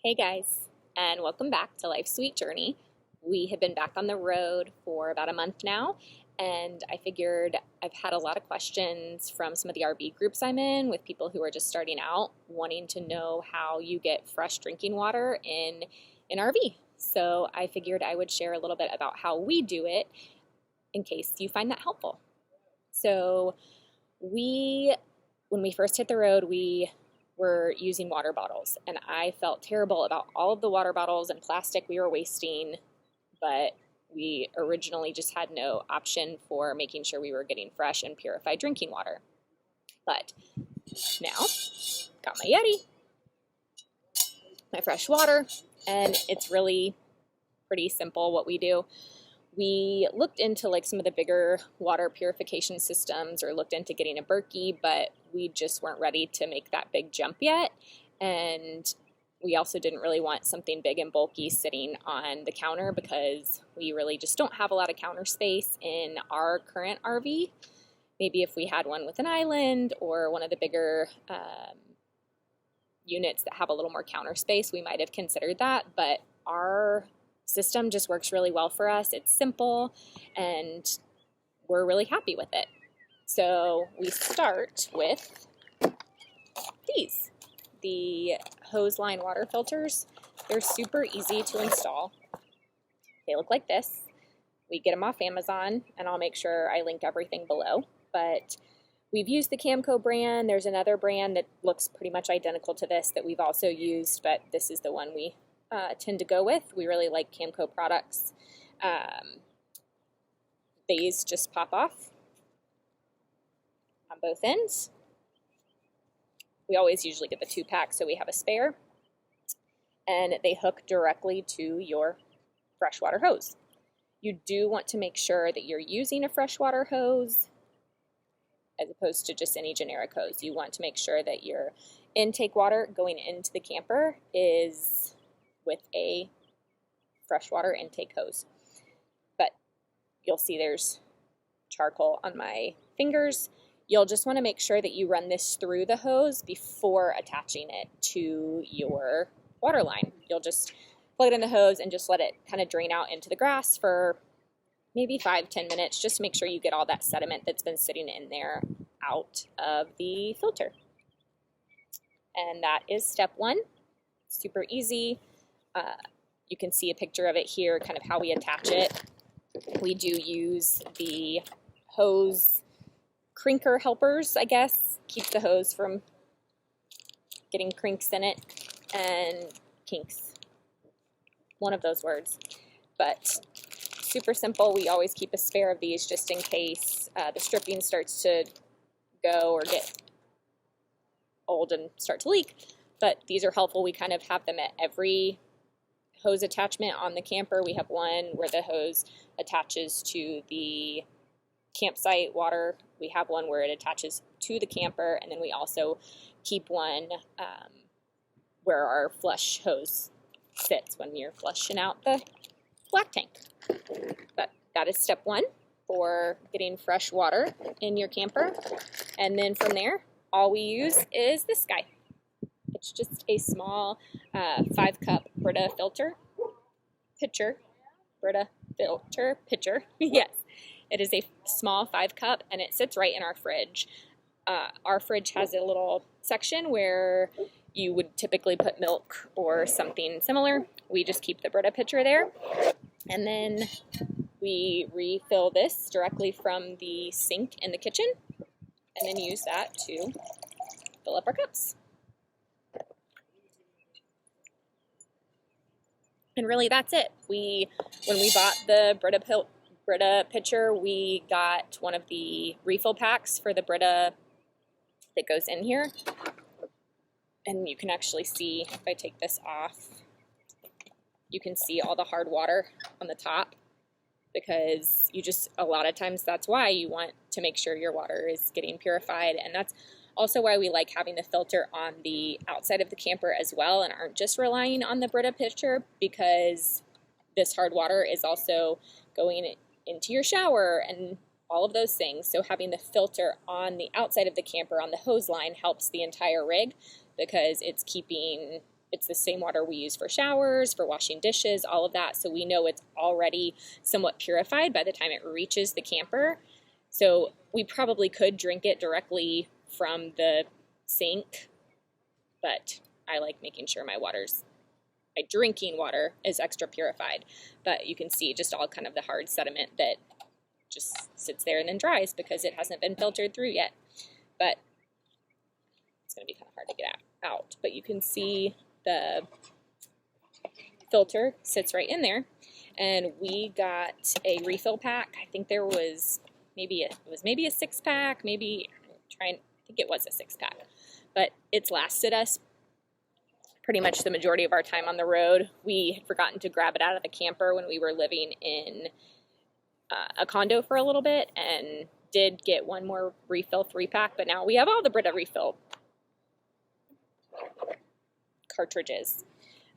Hey guys, and welcome back to Life's Sweet Journey. We have been back on the road for about a month now, and I figured I've had a lot of questions from some of the RV groups I'm in with people who are just starting out, wanting to know how you get fresh drinking water in an RV. So I figured I would share a little bit about how we do it in case you find that helpful. So when we first hit the road, we were using water bottles, and I felt terrible about all of the water bottles and plastic we were wasting, but we originally just had no option for making sure we were getting fresh and purified drinking water. But now, got my Yeti, my fresh water, and it's really pretty simple what we do. We looked into like some of the bigger water purification systems or looked into getting a Berkey, but we just weren't ready to make that big jump yet. And we also didn't really want something big and bulky sitting on the counter because we really just don't have a lot of counter space in our current RV. Maybe if we had one with an island or one of the bigger units that have a little more counter space, we might have considered that, but our system just works really well for us. It's simple and we're really happy with it. So we start with these, the hose line water filters. They're super easy to install. They look like this. We get them off Amazon, and I'll make sure I link everything below. But we've used the Camco brand. There's another brand that looks pretty much identical to this that we've also used, but this is the one we tend to go with. We really like Camco products. These just pop off on both ends. We always usually get the 2-pack, so we have a spare. And they hook directly to your freshwater hose. You do want to make sure that you're using a freshwater hose as opposed to just any generic hose. You want to make sure that your intake water going into the camper is with a freshwater intake hose. But you'll see there's charcoal on my fingers. You'll just want to make sure that you run this through the hose before attaching it to your water line. You'll just plug it in the hose and just let it kind of drain out into the grass for maybe 5-10 minutes, just to make sure you get all that sediment that's been sitting in there out of the filter. And that is step 1. Super easy. You can see a picture of it here, kind of how we attach it. We do use the hose crinker helpers, I guess. Keep the hose from getting crinks in it, and kinks. One of those words. But super simple. We always keep a spare of these just in case the stripping starts to go or get old and start to leak. But these are helpful. We kind of have them at every hose attachment on the camper. We have one where the hose attaches to the campsite water. We have one where it attaches to the camper, and then we also keep one where our flush hose sits when you're flushing out the black tank. But that is step 1 for getting fresh water in your camper. And then from there, all we use is this guy. It's just a small 5-cup Brita filter pitcher. Brita filter pitcher. Yes, it is a small 5-cup, and it sits right in our fridge. Our fridge has a little section where you would typically put milk or something similar. We just keep the Brita pitcher there, and then we refill this directly from the sink in the kitchen, and then use that to fill up our cups. And really, that's it. When we bought the Brita pitcher, we got one of the refill packs for the Brita that goes in here. And you can actually see, if I take this off, you can see all the hard water on the top, because a lot of times that's why you want to make sure your water is getting purified. And that's also why we like having the filter on the outside of the camper as well, and aren't just relying on the Brita pitcher, because this hard water is also going into your shower and all of those things. So having the filter on the outside of the camper on the hose line helps the entire rig, because it's keeping it's the same water we use for showers, for washing dishes, all of that. So we know it's already somewhat purified by the time it reaches the camper. So we probably could drink it directly from the sink, but I like making sure my drinking water is extra purified. But you can see just all kind of the hard sediment that just sits there and then dries because it hasn't been filtered through yet. But it's going to be kind of hard to get out. But you can see the filter sits right in there. And we got a refill pack. I think there was maybe a 6-pack, I think it was a 6-pack. But it's lasted us pretty much the majority of our time on the road. We had forgotten to grab it out of the camper when we were living in a condo for a little bit, and did get one more refill 3-pack, but now we have all the Brita refill cartridges.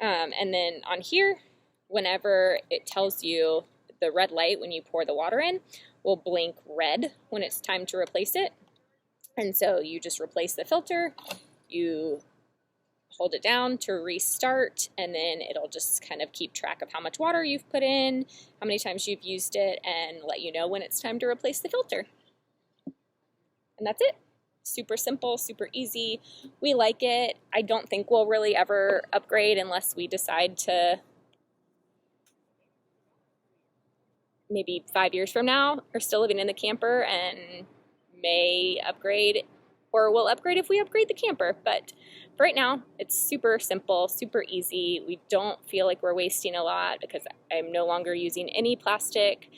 And then on here, whenever it tells you the red light when you pour the water in will blink red when it's time to replace it. And so you just replace the filter, you hold it down to restart, and then it'll just kind of keep track of how much water you've put in, how many times you've used it, and let you know when it's time to replace the filter. And that's it. Super simple, super easy. We like it. I don't think we'll really ever upgrade unless we decide to, maybe 5 years from now, are still living in the camper and may upgrade, or we'll upgrade if we upgrade the camper. But for right now, it's super simple, super easy. We don't feel like we're wasting a lot because I'm no longer using any plastic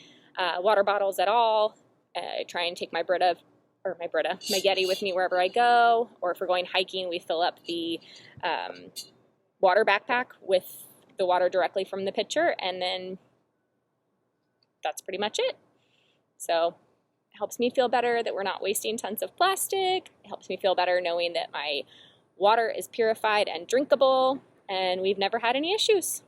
water bottles at all. I try and take my Yeti with me wherever I go, or if we're going hiking, we fill up the water backpack with the water directly from the pitcher, and then that's pretty much it. So it helps me feel better that we're not wasting tons of plastic. It helps me feel better knowing that my water is purified and drinkable, and we've never had any issues.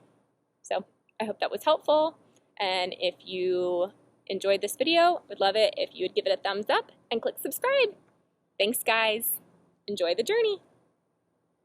So I hope that was helpful, and if you enjoyed this video, would love it if you would give it a thumbs up and click subscribe. Thanks, guys. Enjoy the journey.